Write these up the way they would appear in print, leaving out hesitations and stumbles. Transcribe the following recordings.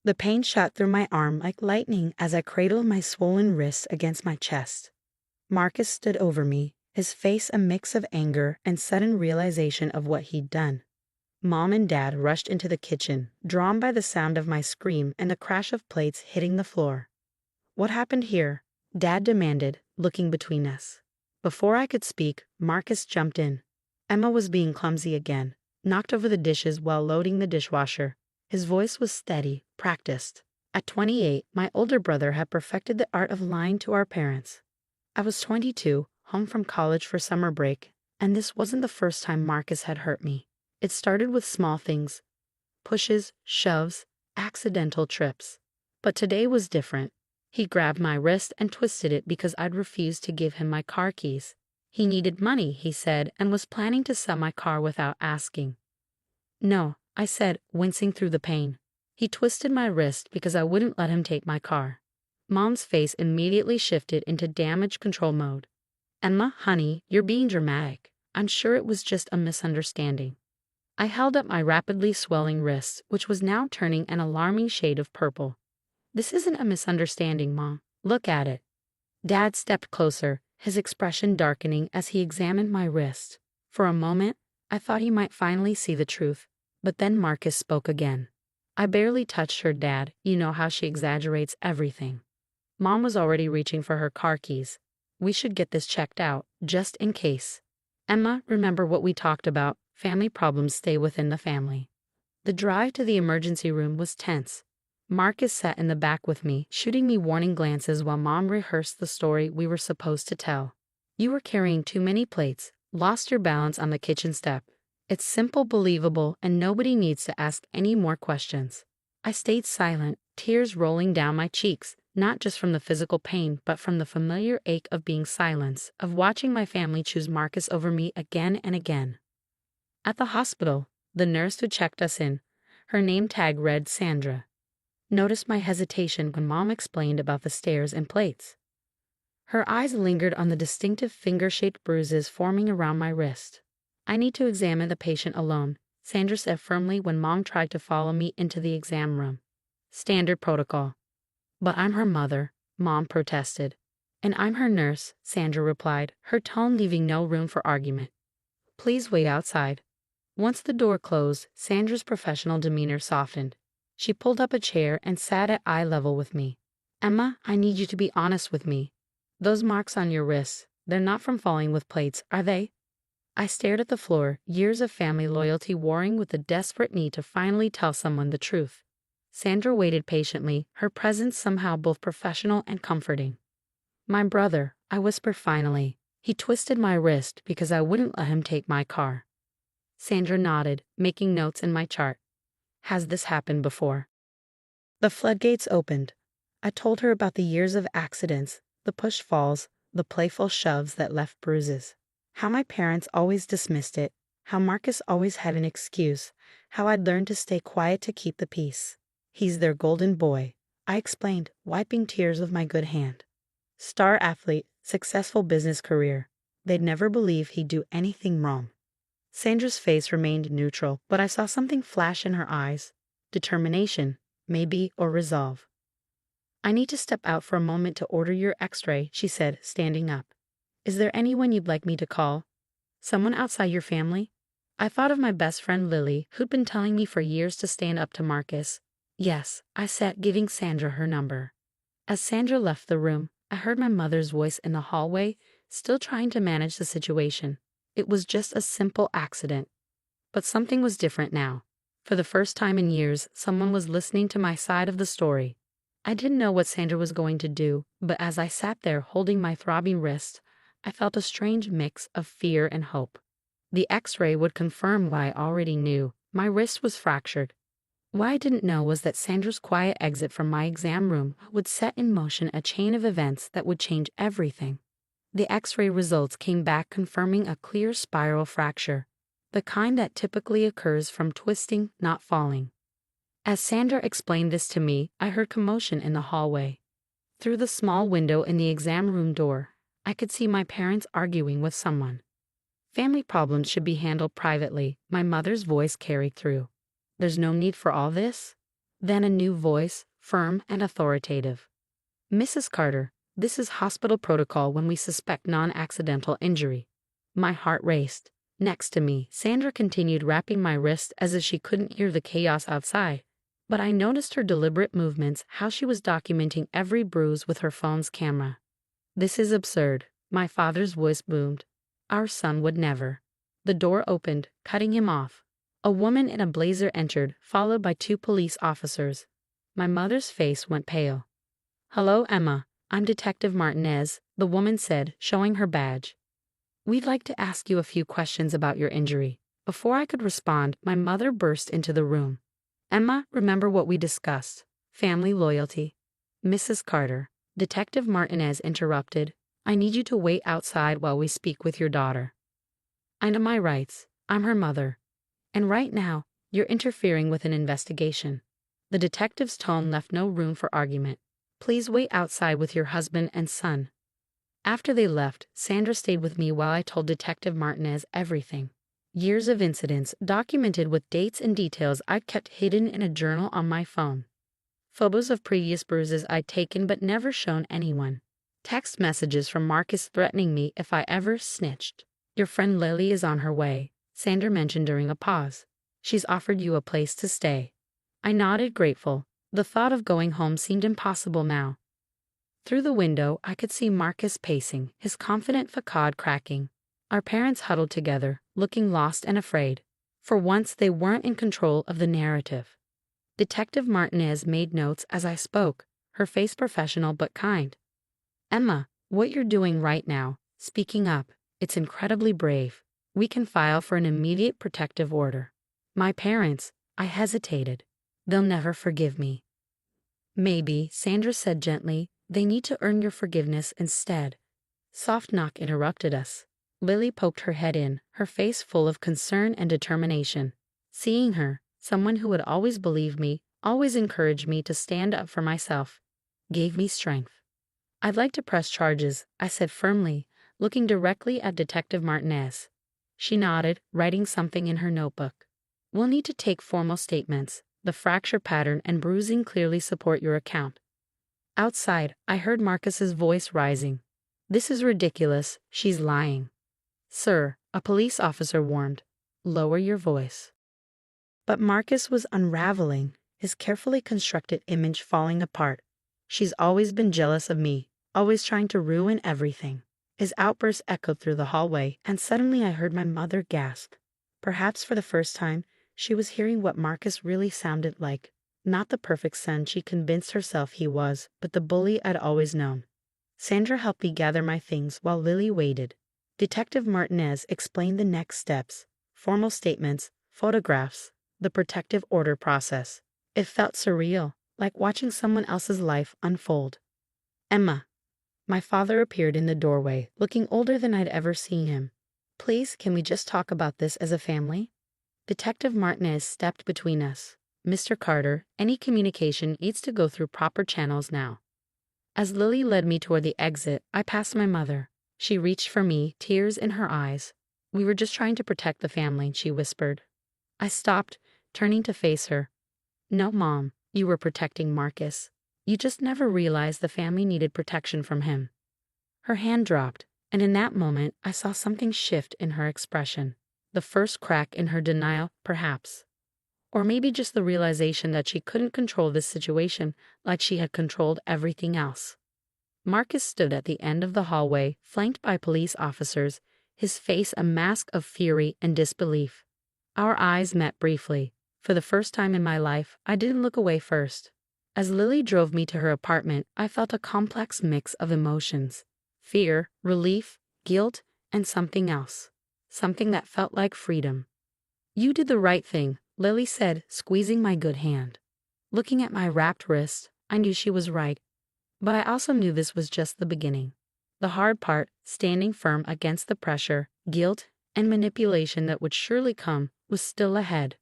The pain shot through my arm like lightning as I cradled my swollen wrist against my chest. Marcus stood over me, his face a mix of anger and sudden realization of what he'd done. Mom and Dad rushed into the kitchen, drawn by the sound of my scream and the crash of plates hitting the floor. "What happened here?" Dad demanded, looking between us. Before I could speak, Marcus jumped in. Emma was being clumsy again, knocked over the dishes while loading the dishwasher. His voice was steady, practiced. At 28, my older brother had perfected the art of lying to our parents. I was 22, home from college for summer break, and this wasn't the first time Marcus had hurt me. It started with small things: pushes, shoves, accidental trips. But today was different. He grabbed my wrist and twisted it because I'd refused to give him my car keys. He needed money, he said, and was planning to sell my car without asking. "No," I said, wincing through the pain. He twisted my wrist because I wouldn't let him take my car. Mom's face immediately shifted into damage control mode. "Emma, honey, you're being dramatic. I'm sure it was just a misunderstanding." I held up my rapidly swelling wrist, which was now turning an alarming shade of purple. "This isn't a misunderstanding, Mom. Look at it." Dad stepped closer, his expression darkening as he examined my wrist. For a moment, I thought he might finally see the truth, but then Marcus spoke again. "I barely touched her, Dad. You know how she exaggerates everything." Mom was already reaching for her car keys. "We should get this checked out, just in case." "Emma, remember what we talked about. Family problems stay within the family." The drive to the emergency room was tense. Marcus sat in the back with me, shooting me warning glances while Mom rehearsed the story we were supposed to tell. "You were carrying too many plates, lost your balance on the kitchen step. It's simple, believable, and nobody needs to ask any more questions." I stayed silent, tears rolling down my cheeks, not just from the physical pain, but from the familiar ache of being silenced, of watching my family choose Marcus over me again and again. At the hospital, the nurse who checked us in, her name tag read Sandra, noticed my hesitation when Mom explained about the stairs and plates. Her eyes lingered on the distinctive finger-shaped bruises forming around my wrist. "I need to examine the patient alone," Sandra said firmly when Mom tried to follow me into the exam room. "Standard protocol." "But I'm her mother," Mom protested. "And I'm her nurse," Sandra replied, her tone leaving no room for argument. "Please wait outside." Once the door closed, Sandra's professional demeanor softened. She pulled up a chair and sat at eye level with me. "Emma, I need you to be honest with me. Those marks on your wrists, they're not from falling with plates, are they?" I stared at the floor, years of family loyalty warring with the desperate need to finally tell someone the truth. Sandra waited patiently, her presence somehow both professional and comforting. "My brother," I whispered finally. "He twisted my wrist because I wouldn't let him take my car." Sandra nodded, making notes in my chart. "Has this happened before?" The floodgates opened. I told her about the years of accidents, the push falls, the playful shoves that left bruises. How my parents always dismissed it, how Marcus always had an excuse, how I'd learned to stay quiet to keep the peace. "He's their golden boy," I explained, wiping tears with my good hand. "Star athlete, successful business career. They'd never believe he'd do anything wrong." Sandra's face remained neutral, but I saw something flash in her eyes. Determination, maybe, or resolve. "I need to step out for a moment to order your x-ray," she said, standing up. "Is there anyone you'd like me to call? Someone outside your family?" I thought of my best friend Lily, who'd been telling me for years to stand up to Marcus. "Yes," I said, giving Sandra her number. As Sandra left the room, I heard my mother's voice in the hallway, still trying to manage the situation. It was just a simple accident. But something was different now. For the first time in years, someone was listening to my side of the story. I didn't know what Sandra was going to do, but as I sat there holding my throbbing wrist, I felt a strange mix of fear and hope. The x-ray would confirm what I already knew. My wrist was fractured. What I didn't know was that Sandra's quiet exit from my exam room would set in motion a chain of events that would change everything. The x-ray results came back confirming a clear spiral fracture, the kind that typically occurs from twisting, not falling. As Sandra explained this to me, I heard commotion in the hallway. Through the small window in the exam room door, I could see my parents arguing with someone. "Family problems should be handled privately," my mother's voice carried through. "There's no need for all this." Then a new voice, firm and authoritative. "Mrs. Carter, this is hospital protocol when we suspect non-accidental injury." My heart raced. Next to me, Sandra continued wrapping my wrist as if she couldn't hear the chaos outside. But I noticed her deliberate movements, how she was documenting every bruise with her phone's camera. "This is absurd," my father's voice boomed. "Our son would never." The door opened, cutting him off. A woman in a blazer entered, followed by 2 police officers. My mother's face went pale. "Hello, Emma. I'm Detective Martinez," the woman said, showing her badge. "We'd like to ask you a few questions about your injury." Before I could respond, my mother burst into the room. "Emma, remember what we discussed. Family loyalty." "Mrs. Carter," Detective Martinez interrupted, "I need you to wait outside while we speak with your daughter." "I know my rights. I'm her mother. And right now, you're interfering with an investigation." The detective's tone left no room for argument. "Please wait outside with your husband and son." After they left, Sandra stayed with me while I told Detective Martinez everything. Years of incidents, documented with dates and details I'd kept hidden in a journal on my phone. Photos of previous bruises I'd taken but never shown anyone. Text messages from Marcus threatening me if I ever snitched. "Your friend Lily is on her way," Sandra mentioned during a pause. "She's offered you a place to stay." I nodded, grateful. The thought of going home seemed impossible now. Through the window, I could see Marcus pacing, his confident facade cracking. Our parents huddled together, looking lost and afraid. For once, they weren't in control of the narrative. Detective Martinez made notes as I spoke, her face professional but kind. "Emma, what you're doing right now, speaking up, it's incredibly brave. We can file for an immediate protective order." My parents, I hesitated. "They'll never forgive me." "Maybe," Sandra said gently, "they need to earn your forgiveness instead." Soft knock interrupted us. Lily poked her head in, her face full of concern and determination. Seeing her, someone who had always believed me, always encouraged me to stand up for myself, gave me strength. "I'd like to press charges," I said firmly, looking directly at Detective Martinez. She nodded, writing something in her notebook. "We'll need to take formal statements. The fracture pattern and bruising clearly support your account." Outside, I heard Marcus's voice rising. "This is ridiculous. She's lying." "Sir," a police officer warned, "lower your voice." But Marcus was unraveling, his carefully constructed image falling apart. "She's always been jealous of me, always trying to ruin everything." His outburst echoed through the hallway, and suddenly I heard my mother gasp. Perhaps for the first time, she was hearing what Marcus really sounded like. Not the perfect son she convinced herself he was, but the bully I'd always known. Sandra helped me gather my things while Lily waited. Detective Martinez explained the next steps: formal statements, photographs, the protective order process. It felt surreal, like watching someone else's life unfold. "Emma." My father appeared in the doorway, looking older than I'd ever seen him. "Please, can we just talk about this as a family?" Detective Martinez stepped between us. "Mr. Carter, any communication needs to go through proper channels now." As Lily led me toward the exit, I passed my mother. She reached for me, tears in her eyes. "We were just trying to protect the family," she whispered. I stopped, turning to face her. "No, Mom, you were protecting Marcus. You just never realized the family needed protection from him." Her hand dropped, and in that moment I saw something shift in her expression. The first crack in her denial, perhaps. Or maybe just the realization that she couldn't control this situation like she had controlled everything else. Marcus stood at the end of the hallway, flanked by police officers, his face a mask of fury and disbelief. Our eyes met briefly. For the first time in my life, I didn't look away first. As Lily drove me to her apartment, I felt a complex mix of emotions: fear, relief, guilt, and something else. Something that felt like freedom. "You did the right thing," Lily said, squeezing my good hand. Looking at my wrapped wrist, I knew she was right. But I also knew this was just the beginning. The hard part, standing firm against the pressure, guilt, and manipulation that would surely come, was still ahead.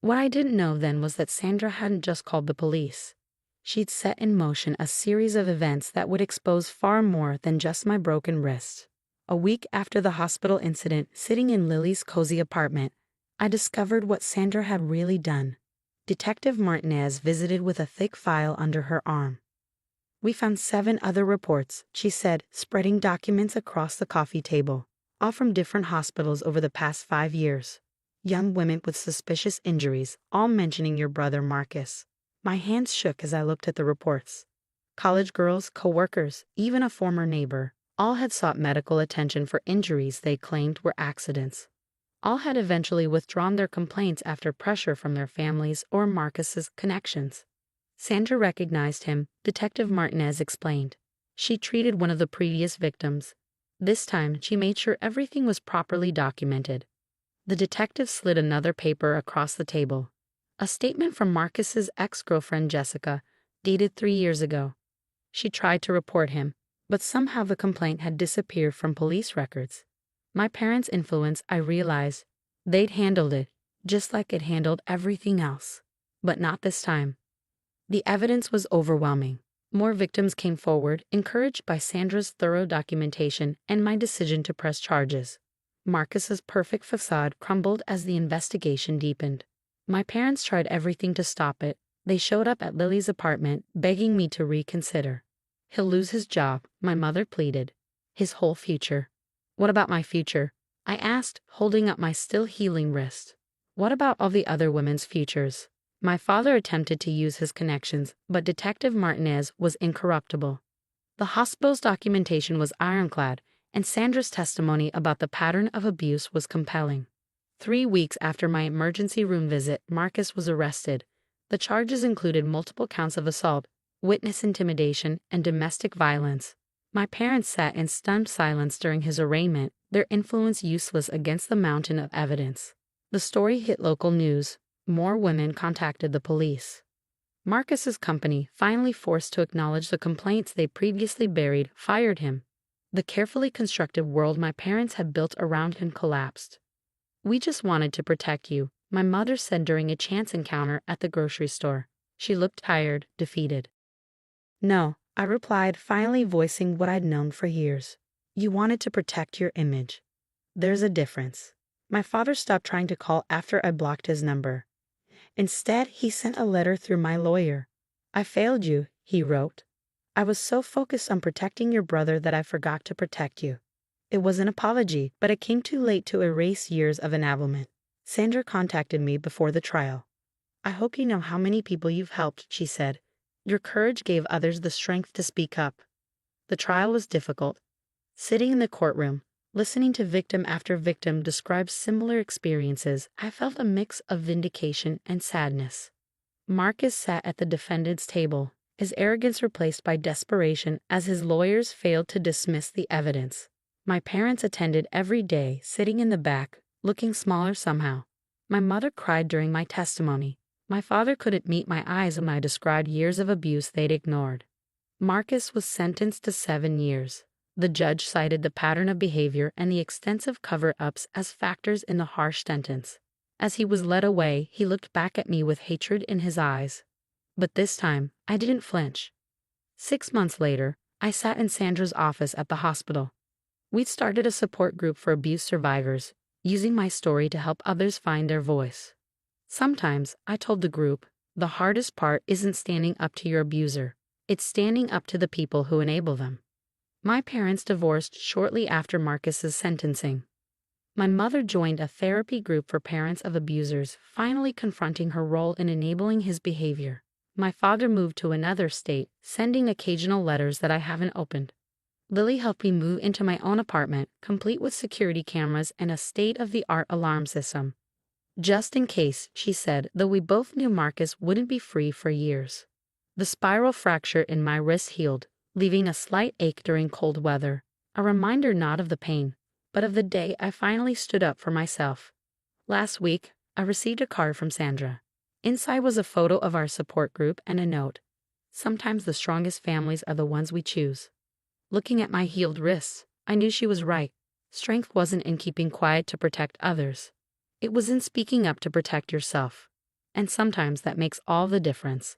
What I didn't know then was that Sandra hadn't just called the police. She'd set in motion a series of events that would expose far more than just my broken wrist. A week after the hospital incident, sitting in Lily's cozy apartment, I discovered what Sandra had really done. Detective Martinez visited with a thick file under her arm. We found 7 other reports, she said, spreading documents across the coffee table, all from different hospitals over the past 5 years. Young women with suspicious injuries, all mentioning your brother Marcus. My hands shook as I looked at the reports. College girls, co-workers, even a former neighbor, all had sought medical attention for injuries they claimed were accidents. All had eventually withdrawn their complaints after pressure from their families or Marcus's connections. Sandra recognized him, Detective Martinez explained. She treated one of the previous victims. This time, she made sure everything was properly documented. The detective slid another paper across the table. A statement from Marcus's ex-girlfriend Jessica, dated 3 years ago. She tried to report him, but somehow the complaint had disappeared from police records. My parents' influence, I realized. They'd handled it, just like it handled everything else. But not this time. The evidence was overwhelming. More victims came forward, encouraged by Sandra's thorough documentation and my decision to press charges. Marcus's perfect facade crumbled as the investigation deepened. My parents tried everything to stop it. They showed up at Lily's apartment, begging me to reconsider. He'll lose his job, my mother pleaded. His whole future. What about my future? I asked, holding up my still healing wrist. What about all the other women's futures? My father attempted to use his connections, but Detective Martinez was incorruptible. The hospital's documentation was ironclad, and Sandra's testimony about the pattern of abuse was compelling. 3 weeks after my emergency room visit, Marcus was arrested. The charges included multiple counts of assault, witness intimidation, and domestic violence. My parents sat in stunned silence during his arraignment, their influence useless against the mountain of evidence. The story hit local news. More women contacted the police. Marcus's company, finally forced to acknowledge the complaints they previously buried, fired him. The carefully constructed world my parents had built around him collapsed. We just wanted to protect you, my mother said during a chance encounter at the grocery store. She looked tired, defeated. No, I replied, finally voicing what I'd known for years. You wanted to protect your image. There's a difference. My father stopped trying to call after I blocked his number. Instead, he sent a letter through my lawyer. I failed you, he wrote. I was so focused on protecting your brother that I forgot to protect you. It was an apology, but it came too late to erase years of enavelment. Sandra contacted me before the trial. I hope you know how many people you've helped, she said. Your courage gave others the strength to speak up. The trial was difficult. Sitting in the courtroom, listening to victim after victim describe similar experiences, I felt a mix of vindication and sadness. Marcus sat at the defendant's table, his arrogance replaced by desperation as his lawyers failed to dismiss the evidence. My parents attended every day, sitting in the back, looking smaller somehow. My mother cried during my testimony. My father couldn't meet my eyes when I described years of abuse they'd ignored. Marcus was sentenced to 7 years. The judge cited the pattern of behavior and the extensive cover-ups as factors in the harsh sentence. As he was led away, he looked back at me with hatred in his eyes. But this time, I didn't flinch. 6 months later, I sat in Sandra's office at the hospital. We'd started a support group for abuse survivors, using my story to help others find their voice. Sometimes, I told the group, the hardest part isn't standing up to your abuser, it's standing up to the people who enable them. My parents divorced shortly after Marcus's sentencing. My mother joined a therapy group for parents of abusers, finally confronting her role in enabling his behavior. My father moved to another state, sending occasional letters that I haven't opened. Lily helped me move into my own apartment, complete with security cameras and a state-of-the-art alarm system. Just in case, she said, though we both knew Marcus wouldn't be free for years. The spiral fracture in my wrist healed, leaving a slight ache during cold weather, a reminder not of the pain, but of the day I finally stood up for myself. Last week, I received a card from Sandra. Inside was a photo of our support group and a note. Sometimes the strongest families are the ones we choose. Looking at my healed wrists, I knew she was right. Strength wasn't in keeping quiet to protect others. It was in speaking up to protect yourself. And sometimes that makes all the difference.